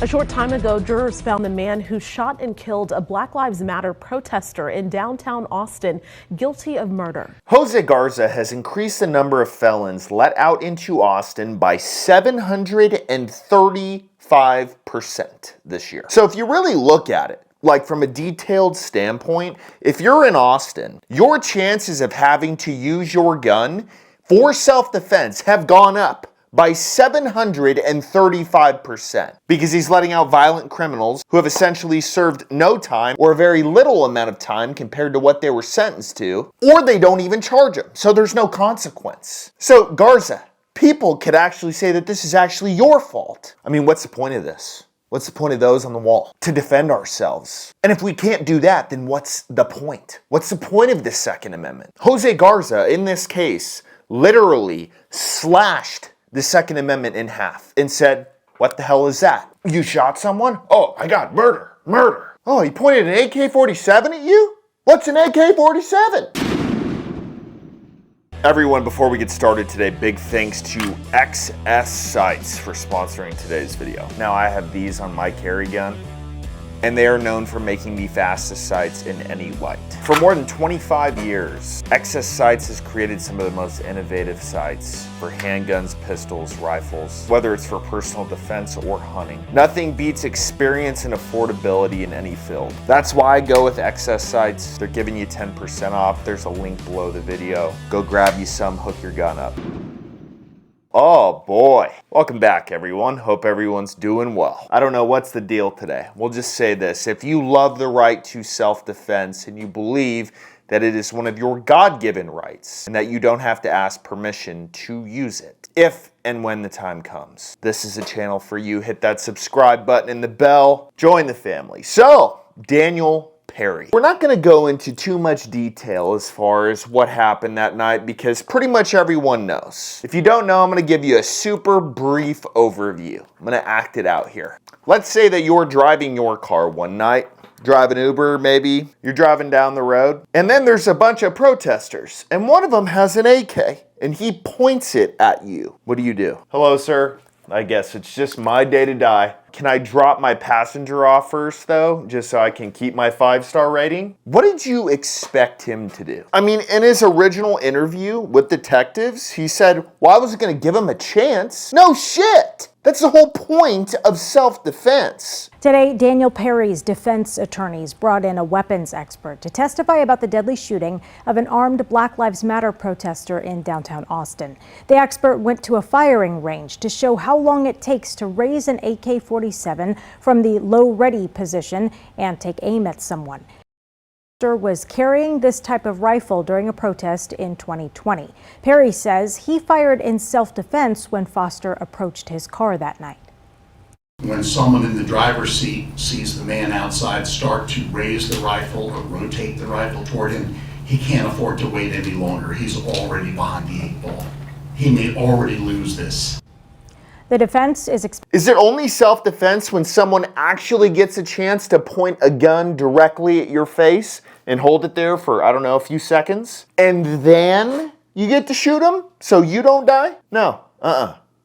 A short time ago, jurors found the man who shot and killed a Black Lives Matter protester in downtown Austin guilty of murder. Jose Garza has increased the number of felons let out into Austin by 735% this year. So if you really look at it, like from a detailed standpoint, if you're in Austin, your chances of having to use your gun for self-defense have gone up by 735% because he's letting out violent criminals who have essentially served no time or a very little amount of time compared to what they were sentenced to, or they don't even charge him, so there's no consequence. So Garza, people could actually say that this is actually your fault. I mean, what's the point of this? What's the point of those on the wall? To defend ourselves. And if we can't do that, then what's the point? What's the point of the Second Amendment? Jose Garza, in this case, literally slashed the Second Amendment in half and said, "What the hell is that? You shot someone? Oh my God, murder, murder. Oh, he pointed an AK-47 at you? What's an AK-47? Everyone, before we get started today, big thanks to XS Sights for sponsoring today's video. Now I have these on my carry gun, and they are known for making the fastest sights in any light. For more than 25 years, XS Sights has created some of the most innovative sights for handguns, pistols, rifles, whether it's for personal defense or hunting. Nothing beats experience and affordability in any field. That's why I go with XS Sights. They're giving you 10% off. There's a link below the video. Go grab you some, hook your gun up. Oh boy. Welcome back, everyone. Hope everyone's doing well. I don't know what's the deal today. We'll just say this. If you love the right to self-defense and you believe that it is one of your God-given rights and that you don't have to ask permission to use it, if and when the time comes, this is a channel for you. Hit that subscribe button and the bell. Join the family. So, Daniel Perry. We're not going to go into too much detail as far as what happened that night because pretty much everyone knows. If you don't know, I'm going to give you a super brief overview. I'm going to act it out here. Let's say that you're driving your car one night, driving Uber maybe, you're driving down the road, and then there's a bunch of protesters, and one of them has an AK, and he points it at you. What do? Hello, sir. I guess it's just my day to die. Can I drop my passenger off first, though, just so I can keep my 5-star rating? What did you expect him to do? I mean, in his original interview with detectives, he said, well, I wasn't going to give him a chance. No shit! That's the whole point of self-defense. Today, Daniel Perry's defense attorneys brought in a weapons expert to testify about the deadly shooting of an armed Black Lives Matter protester in downtown Austin. The expert went to a firing range to show how long it takes to raise an AK-47 from the low ready position and take aim at someone. Was carrying this type of rifle during a protest in 2020. Perry says he fired in self-defense when Foster approached his car that night. When someone in the driver's seat sees the man outside start to raise the rifle or rotate the rifle toward him, he can't afford to wait any longer. He's already behind the 8-ball. He may already lose this. The defense is it only self-defense when someone actually gets a chance to point a gun directly at your face and hold it there for, I don't know, a few seconds? And then you get to shoot them so you don't die? No,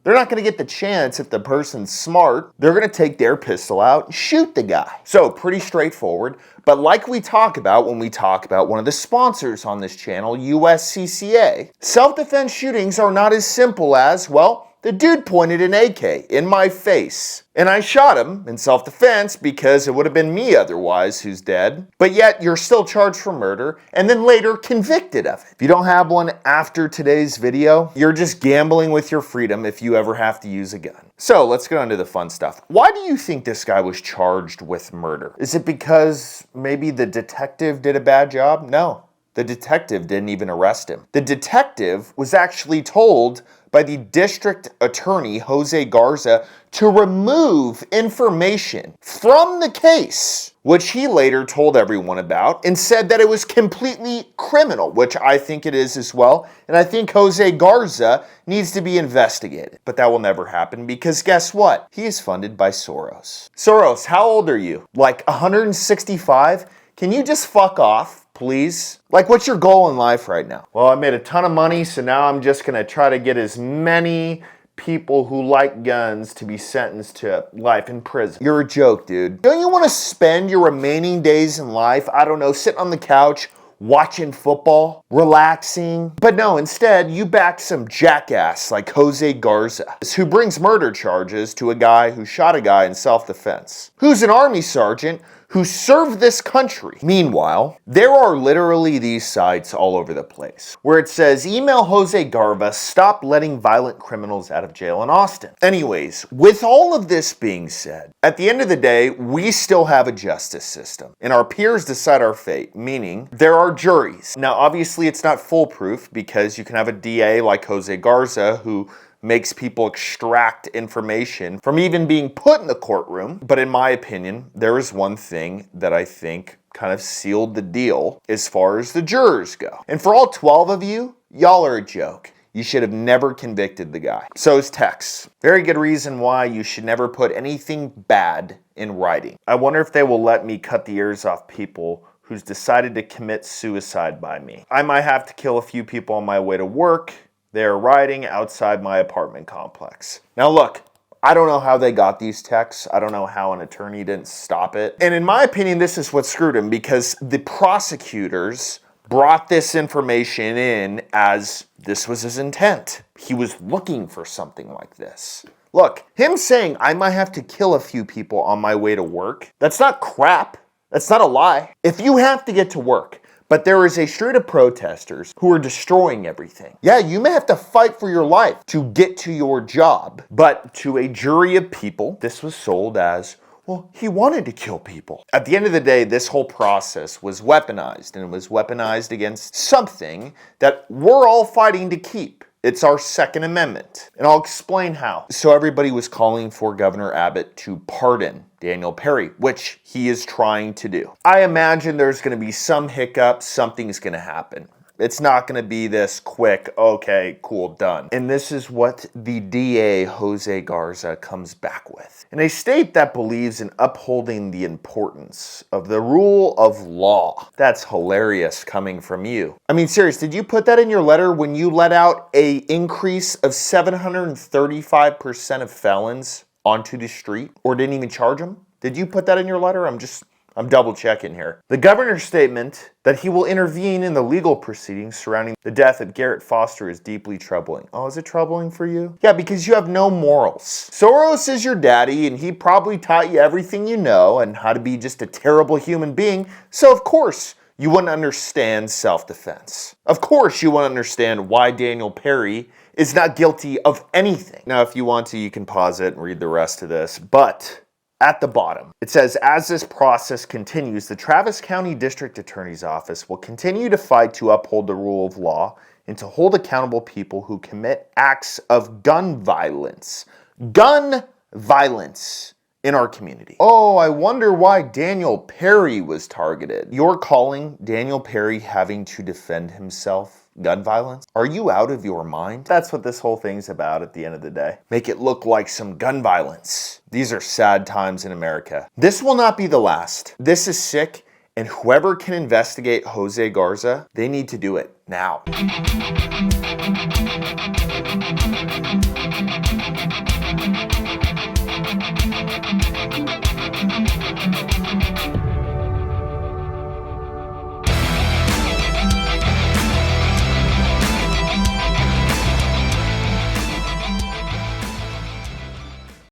They're not going to get the chance if the person's smart. They're going to take their pistol out and shoot the guy. So pretty straightforward. But like we talk about when we talk about one of the sponsors on this channel, USCCA, self-defense shootings are not as simple as, well, the dude pointed an AK in my face, and I shot him in self-defense because it would have been me otherwise who's dead, but yet you're still charged for murder and then later convicted of it. If you don't have one after today's video, you're just gambling with your freedom if you ever have to use a gun. So let's get on to the fun stuff. Why do you think this guy was charged with murder? Is it because maybe the detective did a bad job? No. The detective didn't even arrest him. The detective was actually told by the district attorney, Jose Garza, to remove information from the case, which he later told everyone about and said that it was completely criminal, which I think it is as well. And I think Jose Garza needs to be investigated. But that will never happen because guess what? He is funded by Soros. Soros, how old are you? Like 165? Can you just fuck off, please? Like, what's your goal in life right now? Well, I made a ton of money, so now I'm just gonna try to get as many people who like guns to be sentenced to life in prison. You're a joke, dude. Don't you want to spend your remaining days in life, I don't know, sitting on the couch, watching football, relaxing? But no, instead, you back some jackass like Jose Garza, who brings murder charges to a guy who shot a guy in self-defense, who's an army sergeant who served this country. Meanwhile, there are literally these sites all over the place where it says, email Jose Garza, stop letting violent criminals out of jail in Austin. Anyways, with all of this being said, at the end of the day, we still have a justice system and our peers decide our fate, meaning there are juries. Now, obviously it's not foolproof because you can have a DA like Jose Garza who makes people extract information from even being put in the courtroom. But in my opinion, there is one thing that I think kind of sealed the deal as far as the jurors go. And for all 12 of you, y'all are a joke. You should have never convicted the guy. So is Tex. Very good reason why you should never put anything bad in writing. I wonder if they will let me cut the ears off people who's decided to commit suicide by me. I might have to kill a few people on my way to work. They're riding outside my apartment complex. Now look, I don't know how they got these texts. I don't know how an attorney didn't stop it. And in my opinion, this is what screwed him because the prosecutors brought this information in as this was his intent. He was looking for something like this. Look, him saying I might have to kill a few people on my way to work, that's not crap. That's not a lie. If you have to get to work, but there is a street of protesters who are destroying everything. Yeah, you may have to fight for your life to get to your job, but to a jury of people, this was sold as, well, he wanted to kill people. At the end of the day, this whole process was weaponized, and it was weaponized against something that we're all fighting to keep. It's our Second Amendment, and I'll explain how. So everybody was calling for Governor Abbott to pardon Daniel Perry, which he is trying to do. I imagine there's going to be some hiccup, something's going to happen. It's not going to be this quick, okay, cool, done. And this is what the DA, Jose Garza, comes back with. In a state that believes in upholding the importance of the rule of law. That's hilarious coming from you. I mean, serious, did you put that in your letter when you let out a increase of 735% of felons onto the street or didn't even charge them? Did you put that in your letter? I'm double checking here. The governor's statement that he will intervene in the legal proceedings surrounding the death of Garrett Foster is deeply troubling. Oh, is it troubling for you? Yeah, because you have no morals. Soros is your daddy and he probably taught you everything you know and how to be just a terrible human being. So of course you wouldn't understand self-defense. Of course you wouldn't understand why Daniel Perry is not guilty of anything. Now, if you want to, you can pause it and read the rest of this, but at the bottom, it says, as this process continues, the Travis County District Attorney's Office will continue to fight to uphold the rule of law and to hold accountable people who commit acts of gun violence. Gun violence in our community. Oh, I wonder why Daniel Perry was targeted. You're calling Daniel Perry having to defend himself gun violence? Are you out of your mind? That's what this whole thing's about at the end of the day. Make it look like some gun violence. These are sad times in America. This will not be the last. This is sick, and whoever can investigate Jose Garza, they need to do it now.